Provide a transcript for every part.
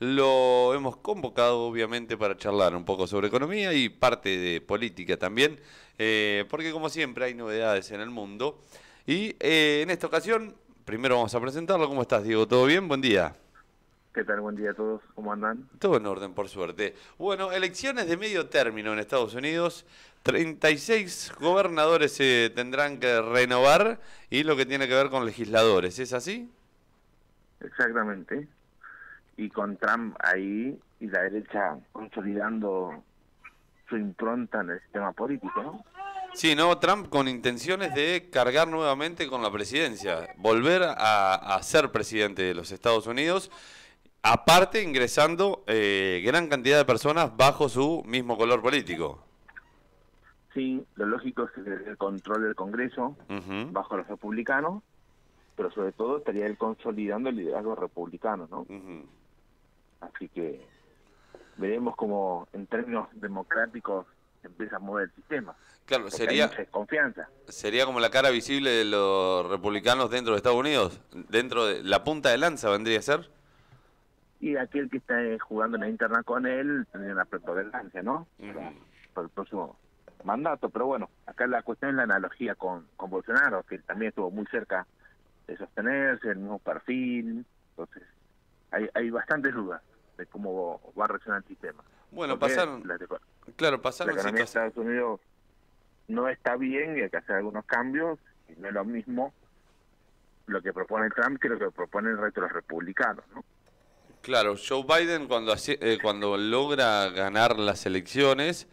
Lo hemos convocado obviamente para charlar un poco sobre economía y parte de política también, porque como siempre hay novedades en el mundo. Y en esta ocasión, primero vamos a presentarlo. ¿Cómo estás, Diego? ¿Todo bien? Buen día. ¿Qué tal? Buen día a todos. ¿Cómo andan? Todo en orden, por suerte. Bueno, elecciones de medio término en Estados Unidos. 36 gobernadores se tendrán que renovar y lo que tiene que ver con legisladores. ¿Es así? Exactamente. Y con Trump ahí y la derecha consolidando su impronta en el sistema político, ¿no? Sí, ¿no? Trump con intenciones de cargar nuevamente con la presidencia, volver a ser presidente de los Estados Unidos, aparte ingresando gran cantidad de personas bajo su mismo color político. Sí, lo lógico es el control del Congreso Ujú, bajo los republicanos, pero sobre todo estaría él consolidando el liderazgo republicano, ¿no? ujú. Así que veremos cómo en términos democráticos se empieza a mover el sistema, Claro, porque hay mucha desconfianza. sería como la cara visible de los republicanos dentro de Estados Unidos, dentro de la punta de lanza vendría a ser. Y aquel que está jugando en la interna con él tendría una preponderancia, ¿no? Ujú. Para el próximo mandato. Pero bueno, acá la cuestión es la analogía con Bolsonaro, que también estuvo muy cerca de sostenerse, el mismo perfil. Entonces, hay bastantes dudas de cómo va a reaccionar el sistema. Bueno, Porque pasaron, la, claro, la pasaron economía de situaciones. Estados Unidos no está bien y hay que hacer algunos cambios, y no es lo mismo lo que propone Trump que lo que propone el resto de los republicanos, ¿no? Claro, Joe Biden cuando logra ganar las elecciones,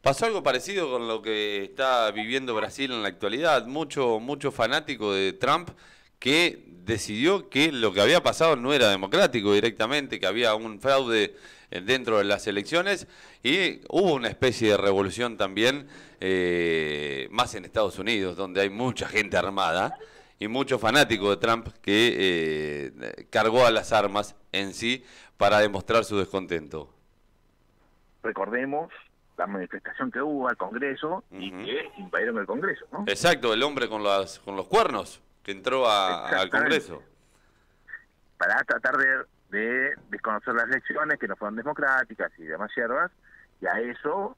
pasó algo parecido con lo que está viviendo Brasil en la actualidad. Mucho fanático de Trump que decidió que lo que había pasado no era democrático directamente, que había un fraude dentro de las elecciones y hubo una especie de revolución también, más en Estados Unidos, donde hay mucha gente armada y mucho fanático de Trump que cargó a las armas en sí para demostrar su descontento. Recordemos la manifestación que hubo al Congreso y Ujú. que invadieron el Congreso, ¿no? Exacto, el hombre con los cuernos que entró al Exactamente. Congreso. Para tratar de desconocer las elecciones que no fueron democráticas y demás hierbas, y a eso,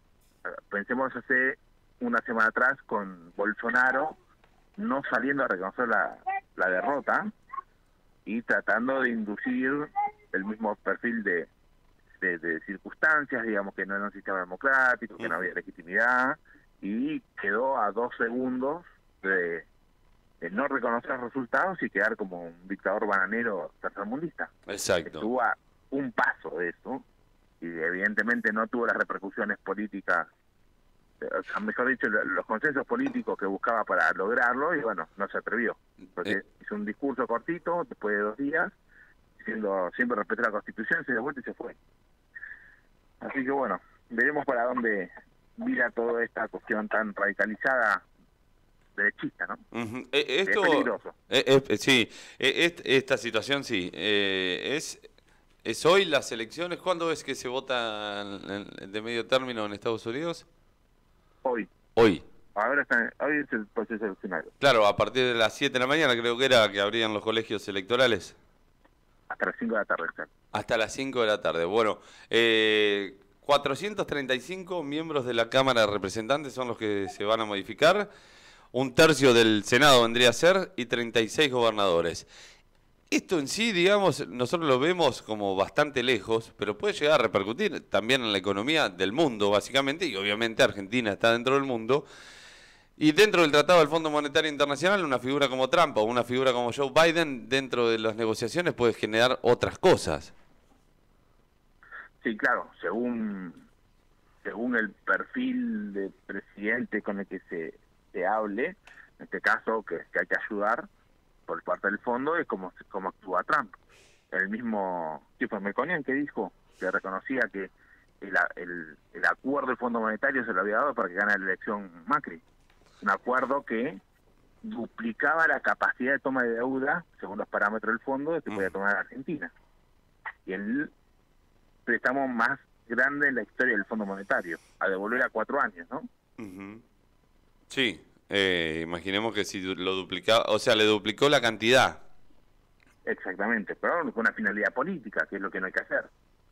pensemos hace una semana atrás con Bolsonaro no saliendo a reconocer la derrota y tratando de inducir el mismo perfil de circunstancias, digamos que no era un sistema democrático, que no había Ujú. legitimidad, y quedó a 2 segundos de no reconocer los resultados y quedar como un dictador bananero tercermundista. Exacto. Estuvo a un paso de eso y evidentemente no tuvo las repercusiones políticas, mejor dicho, los consensos políticos que buscaba para lograrlo, y bueno, no se atrevió, Eh, porque hizo un discurso cortito después de 2 días, diciendo siempre respeté la Constitución, se dio vuelta y se fue. Así que bueno, veremos para dónde mira toda esta cuestión tan radicalizada derechista, ¿no? ujú. Que es Esto, peligroso. sí, esta situación sí. ¿Es hoy las elecciones? ¿Cuándo es que se vota de medio término en Estados Unidos? Hoy, Hoy. hoy es el proceso eleccionario, Claro, a partir de las 7 de la mañana creo que era que abrían los colegios electorales. hasta las 5 de la tarde. Exacto. Hasta las 5 de la tarde. Bueno, 435 miembros de la Cámara de Representantes son los que se van a modificar. Un tercio del Senado vendría a ser y 36 gobernadores. Esto en sí, digamos, nosotros lo vemos como bastante lejos, pero puede llegar a repercutir también en la economía del mundo, básicamente, y obviamente Argentina está dentro del mundo. Y dentro del Tratado del Fondo Monetario Internacional, una figura como Trump o una figura como Joe Biden, dentro de las negociaciones puede generar otras cosas. Sí, claro, según el perfil de presidente con el que se hable, en este caso que hay que ayudar por parte del fondo, es como actúa Trump. El mismo tipo Melconian que dijo que reconocía que el acuerdo del Fondo Monetario se lo había dado para que gane la elección Macri. Un acuerdo que duplicaba la capacidad de toma de deuda, según los parámetros del fondo, que podía Mm. tomar Argentina. Y el préstamo más grande en la historia del Fondo Monetario, a devolver a 4 años, ¿no? Ujú. Sí, imaginemos que si lo duplicaba, o sea, le duplicó la cantidad. Exactamente, pero con una finalidad política, que es lo que no hay que hacer.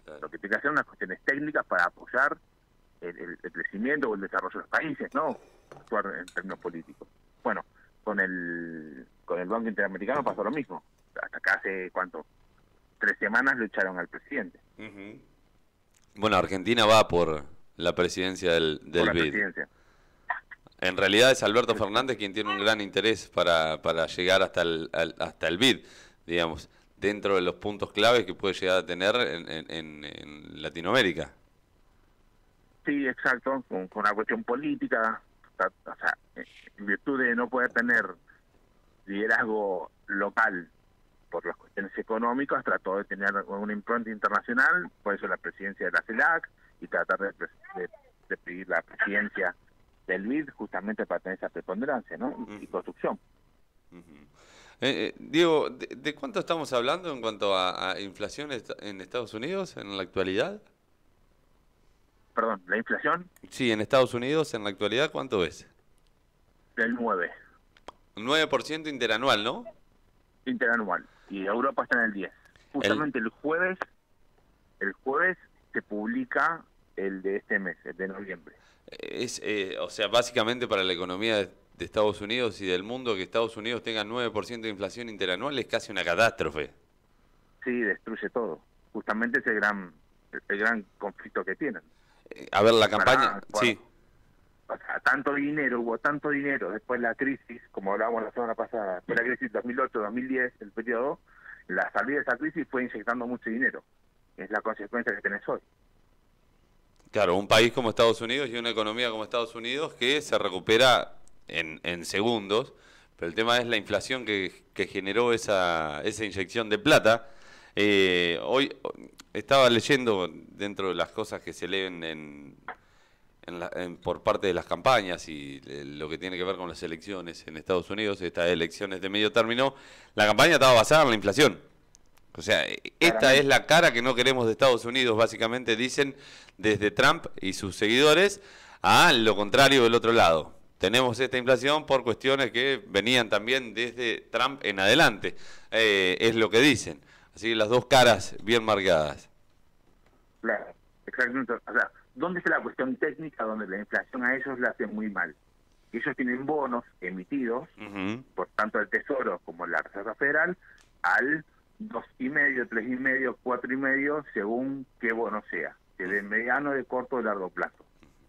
Claro. Lo que tiene que hacer son unas cuestiones técnicas para apoyar el crecimiento o el desarrollo de los países, no actuar en términos políticos. Bueno, con el Banco Interamericano pasó lo mismo. Hasta acá hace, ¿cuánto? 3 semanas lo echaron al presidente. Ujú. Bueno, Argentina va por la presidencia Por del la BID. presidencia. En realidad es Alberto Fernández quien tiene un gran interés para llegar hasta hasta el BID, digamos, dentro de los puntos claves que puede llegar a tener en Latinoamérica. Sí, exacto, con una cuestión política, o sea, en virtud de no poder tener liderazgo local por las cuestiones económicas, trató de tener una impronta internacional, por eso la presidencia de la CELAC, y tratar de pedir la presidencia del BID justamente para tener esa preponderancia, ¿no? Y construcción. Ujú. Diego, ¿de cuánto estamos hablando en cuanto a inflación en Estados Unidos en la actualidad? Perdón, la inflación Sí, en Estados Unidos en la actualidad, ¿cuánto es? del 9 Un 9% interanual, ¿no? interanual, y Europa está en el 10. El, Justamente el jueves se publica el de este mes, el de noviembre. o sea, básicamente para la economía de Estados Unidos y del mundo, que Estados Unidos tenga 9% de inflación interanual es casi una catástrofe. Sí, destruye todo. Justamente es el gran conflicto que tienen. A ver, la campaña, Bueno, sí, o sea, hubo tanto dinero después de la crisis, como hablábamos la semana pasada, después de la crisis 2008-2010, el periodo, la salida de esa crisis fue inyectando mucho dinero. Es la consecuencia que tenés hoy. claro, un país como Estados Unidos y una economía como Estados Unidos que se recupera en segundos, pero el tema es la inflación que generó esa inyección de plata. Hoy estaba leyendo dentro de las cosas que se leen por parte de las campañas y lo que tiene que ver con las elecciones en Estados Unidos, estas elecciones de medio término, la campaña estaba basada en la inflación. O sea, esta es Claramente. la cara que no queremos de Estados Unidos, básicamente dicen desde Trump y sus seguidores, a lo contrario del otro lado. Tenemos esta inflación por cuestiones que venían también desde Trump en adelante, es lo que dicen. Así que las dos caras bien marcadas. Claro, exactamente. O sea, ¿dónde está la cuestión técnica donde la inflación a ellos la hace muy mal? Ellos tienen bonos emitidos Ujú. por tanto el Tesoro como la Reserva Federal al 2,5, 3,5, 4,5 según qué bono sea, que de mediano, de corto o de largo plazo.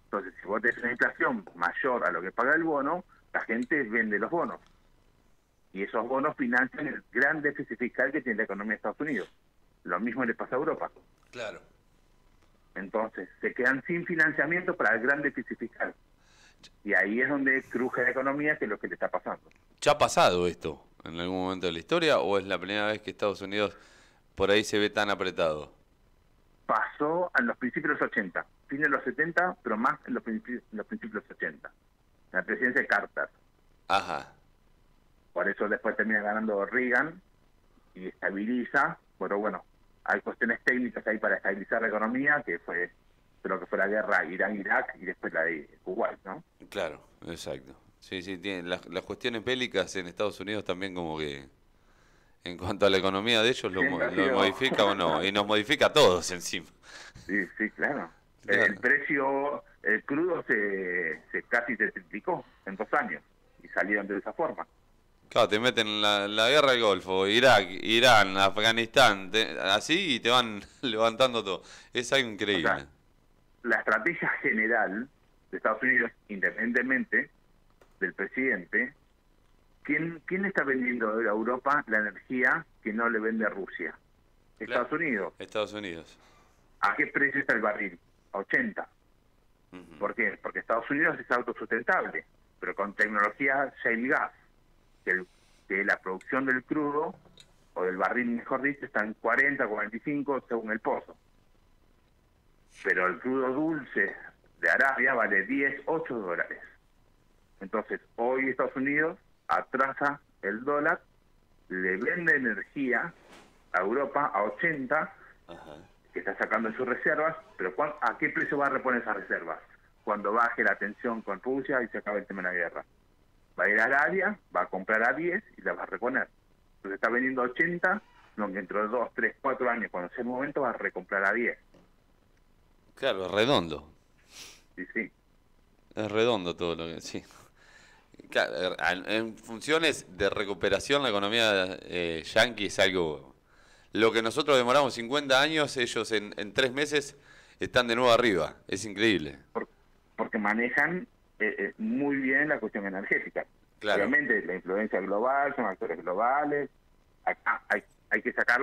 Entonces, si vos tenés una inflación mayor a lo que paga el bono, la gente vende los bonos. Y esos bonos financian el gran déficit fiscal que tiene la economía de Estados Unidos. Lo mismo le pasa a Europa. Claro. Entonces, se quedan sin financiamiento para el gran déficit fiscal. Y ahí es donde cruje la economía, que es lo que le está pasando. ¿Ya ha pasado esto en algún momento de la historia o es la primera vez que Estados Unidos por ahí se ve tan apretado? Pasó en los principios de los 80, fines de los 70, pero más en los principios de los 80. En la presidencia de Carter. Ajá. Por eso después termina ganando Reagan y estabiliza, pero bueno, hay cuestiones técnicas ahí para estabilizar la economía, que fue, creo que fue la guerra Irán-Irak y después la de Kuwait, ¿no? Claro, exacto. Sí, sí, tienen las cuestiones bélicas en Estados Unidos también como que en cuanto a la economía de ellos Siempre ha lo sido... modifica o no, y nos modifica a todos encima. Sí, sí, claro. El Claro. precio, el crudo se casi se triplicó en 2 años y salieron de esa forma. Claro, te meten en la guerra del Golfo, Irak, Irán, Afganistán, así y te van levantando todo. Es algo O sea, increíble. la estrategia general de Estados Unidos, independientemente del presidente, ¿quién le está vendiendo a Europa la energía que no le vende a Rusia? Claro. Estados Unidos. Estados Unidos. ¿A qué precio está el barril? A 80. Ujú. ¿Por qué? Porque Estados Unidos es autosustentable, pero con tecnología shale gas, que la producción del crudo, o del barril mejor dicho, está en 40, 45 según el pozo. Pero el crudo dulce de Arabia vale 10, 8 dólares. Entonces, hoy Estados Unidos atrasa el dólar, le vende energía a Europa a 80, Ajá. que está sacando de sus reservas, pero ¿a qué precio va a reponer esas reservas? Cuando baje la tensión con Rusia y se acabe el tema de la guerra. Va a ir a Arabia, va a comprar a 10 y la va a reponer. Entonces está vendiendo a 80 lo que dentro de 2, 3, 4 años, cuando sea el momento, va a recomprar a 10. Claro, es redondo. Sí, sí. Es redondo todo lo que... Sí. Claro, en funciones de recuperación, la economía yanqui es algo... Lo que nosotros demoramos 50 años, ellos en 3 meses están de nuevo arriba. Es increíble. Porque manejan muy bien la cuestión energética. Claro. Obviamente la influencia global, son actores globales, acá hay que sacar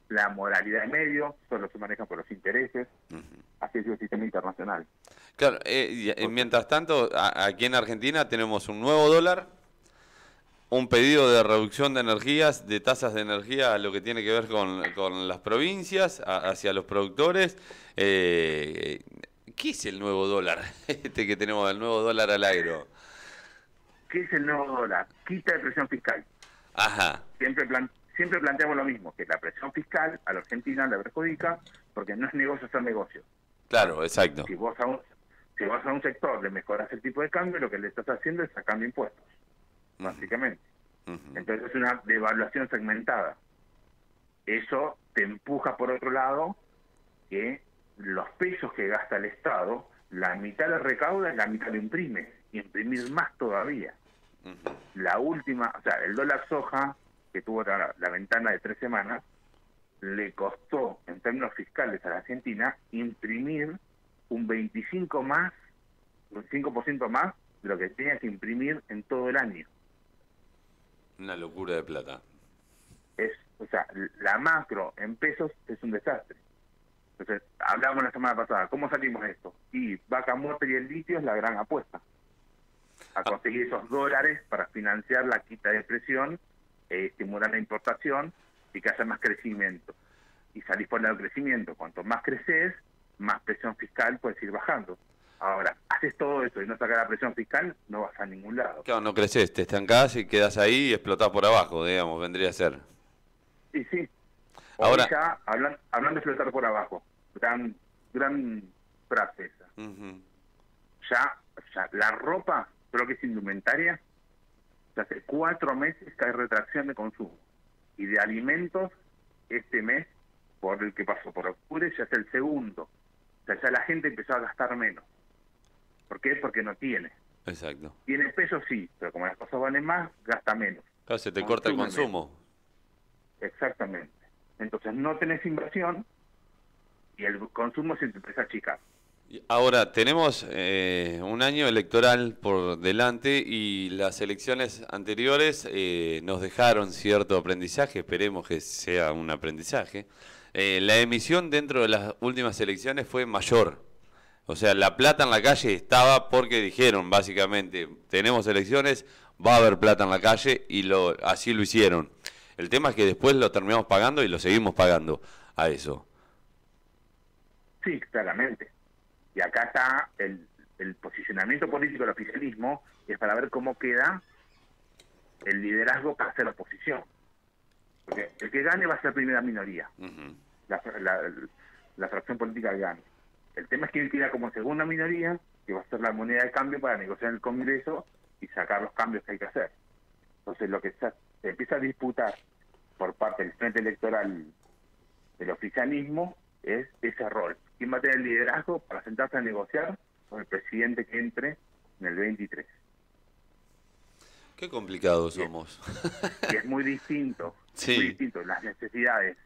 la moralidad en medio, solo se manejan por los intereses, así es el sistema internacional. Claro, mientras tanto, aquí en Argentina tenemos un nuevo dólar, un pedido de reducción de energías, de tasas de energía, lo que tiene que ver con las provincias, hacia los productores. ¿Qué es el nuevo dólar? Este que tenemos, el nuevo dólar al aire. ¿Qué es el nuevo dólar? Quita de presión fiscal. Ajá. Siempre planteamos lo mismo, que la presión fiscal a la Argentina la perjudica porque no es negocio hacer negocio. Claro, exacto. Si vos a un sector le mejoras el tipo de cambio, lo que le estás haciendo es sacando impuestos, básicamente. Entonces es una devaluación segmentada. Eso te empuja por otro lado que los pesos que gasta el Estado, la mitad le recauda y la mitad lo imprime, y imprimir más todavía. La última, o sea, el dólar soja, que tuvo la ventana de 3 semanas, le costó, en términos fiscales a la Argentina, imprimir un 25% más de lo que tenía que imprimir en todo el año. Una locura de plata. O sea, la macro en pesos es un desastre. Entonces, hablábamos la semana pasada, ¿cómo salimos de esto? Y Vaca Muerta y el litio es la gran apuesta. A conseguir esos dólares para financiar la quita de presión, estimular la importación y que haya más crecimiento. Y salís por el lado del crecimiento. Cuanto más creces, más presión fiscal puedes ir bajando. Ahora, haces todo eso y no sacas la presión fiscal, no vas a ningún lado. Claro, no creces, te estancás y quedas ahí y explotás por abajo, digamos, vendría a ser. Sí, sí. Ahora, hoy ya, hablando de flotar por abajo, gran frase esa. Ya la ropa, creo que es indumentaria, ya hace 4 meses que hay retracción de consumo. Y de alimentos, este mes, por el que pasó por octubre, ya es el segundo. O sea, ya la gente empezó a gastar menos. ¿Por qué? Porque no tiene. exacto. Tiene pesos, sí, pero como las cosas valen más, gasta menos. Claro, se te corta el Consume consumo. menos. Exactamente. Entonces no tenés inversión y el consumo se te empieza a achicar. Ahora, tenemos un año electoral por delante y las elecciones anteriores nos dejaron cierto aprendizaje, esperemos que sea un aprendizaje. La emisión dentro de las últimas elecciones fue mayor. O sea, la plata en la calle estaba porque dijeron, básicamente, tenemos elecciones, va a haber plata en la calle y así lo hicieron. El tema es que después lo terminamos pagando y lo seguimos pagando a eso. Sí, claramente. Y acá está el posicionamiento político del oficialismo, es para ver cómo queda el liderazgo para hacer oposición. Porque el que gane va a ser primera minoría, la fracción política que gane. El tema es quién queda como segunda minoría, que va a ser la moneda de cambio para negociar en el Congreso y sacar los cambios que hay que hacer. Entonces lo que se empieza a disputar por parte del frente electoral del oficialismo es ese rol. ¿Quién va a tener el liderazgo para sentarse a negociar con el presidente que entre en el 23? Qué complicados somos. Y es muy distinto, sí. Muy distinto las necesidades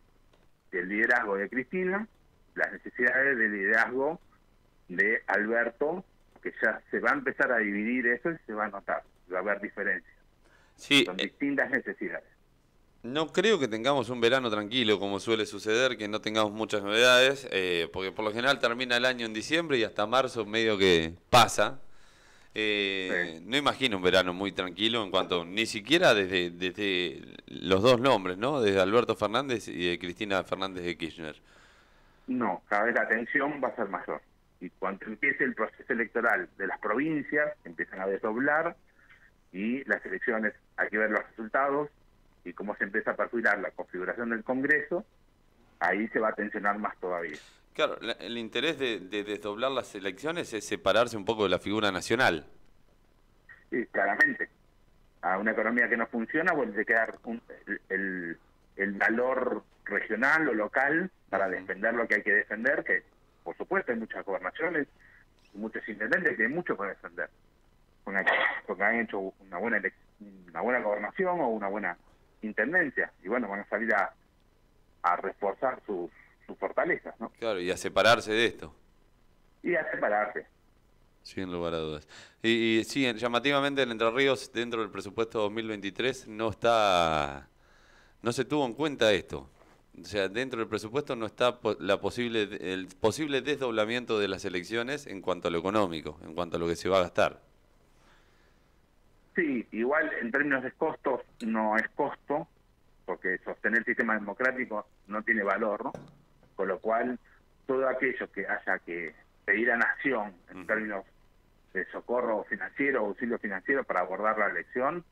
del liderazgo de Cristina, las necesidades del liderazgo de Alberto, que ya se va a empezar a dividir eso y se va a notar, va a haber diferencias. Sí, son distintas necesidades. No creo que tengamos un verano tranquilo, como suele suceder, que no tengamos muchas novedades, porque por lo general termina el año en diciembre y hasta marzo medio que pasa. Sí. No imagino un verano muy tranquilo en cuanto, ni siquiera desde los dos nombres, ¿no? Desde Alberto Fernández y de Cristina Fernández de Kirchner. No, cada vez la tensión va a ser mayor. Y cuando empiece el proceso electoral de las provincias, empiezan a desdoblar y las elecciones, hay que ver los resultados y cómo se empieza a perfilar la configuración del Congreso, ahí se va a tensionar más todavía. Claro, el interés de desdoblar las elecciones es separarse un poco de la figura nacional. Sí, claramente. A una economía que no funciona vuelve a quedar el valor regional o local para defender lo que hay que defender, que por supuesto hay muchas gobernaciones, muchos intendentes que hay mucho para defender, porque han hecho una buena gobernación o una buena intendencia, y bueno, van a salir a reforzar sus fortalezas, ¿no? Claro, y a separarse de esto. Y a separarse. Sin lugar a dudas. Y sí, llamativamente en Entre Ríos, dentro del presupuesto 2023, no se tuvo en cuenta esto. O sea, dentro del presupuesto no está el posible desdoblamiento de las elecciones en cuanto a lo económico, en cuanto a lo que se va a gastar. Sí, igual en términos de costos no es costo, porque sostener el sistema democrático no tiene valor, ¿no? Con lo cual, todo aquello que haya que pedir a nación en términos de socorro financiero o auxilio financiero para abordar la elección,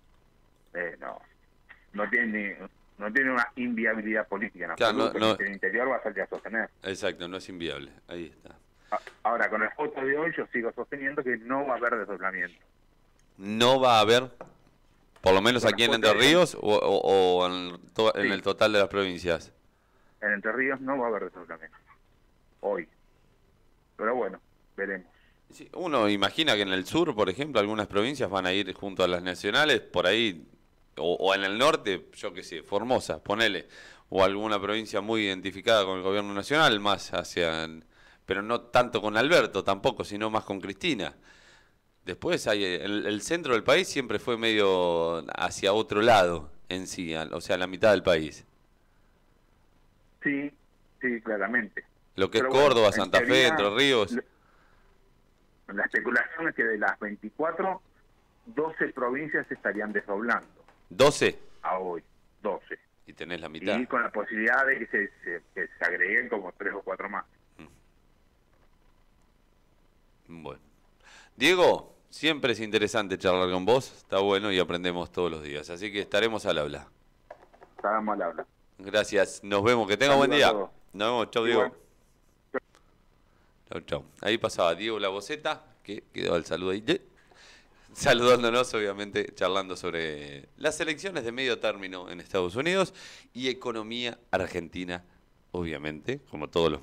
no tiene una inviabilidad política en absoluto, Claro, que el interior va a salir a sostener. Exacto, no es inviable. Ahí está. Ahora, con el voto de hoy yo sigo sosteniendo que no va a haber desdoblamiento. ¿No va a haber, por lo menos aquí en Entre Ríos o en el total de las provincias? En Entre Ríos no va a haber desdoblamiento. Hoy. Pero bueno, veremos. Sí, uno imagina que en el sur, por ejemplo, algunas provincias van a ir junto a las nacionales, por ahí, o en el norte, yo qué sé, Formosa, ponele, o alguna provincia muy identificada con el gobierno nacional, más pero no tanto con Alberto tampoco, sino más con Cristina. Después hay el centro del país siempre fue medio hacia otro lado en sí, o sea, la mitad del país. Sí, claramente. Lo que es Córdoba, bueno, Santa Fe, Entre Ríos. La especulación es que de las 24, 12 provincias se estarían desdoblando. ¿12? A hoy, 12. Y tenés la mitad. Y con la posibilidad de que se agreguen como 3 o 4 más. Bueno. Diego, siempre es interesante charlar con vos, está bueno y aprendemos todos los días, así que estaremos al habla. Estaremos al habla. Gracias, nos vemos, que tenga buen día. Nos vemos, chau Diego. Chau. Ahí pasaba Diego La Boceta, que quedó el saludo ahí, saludándonos, obviamente, charlando sobre las elecciones de medio término en Estados Unidos y economía argentina, obviamente, como todos los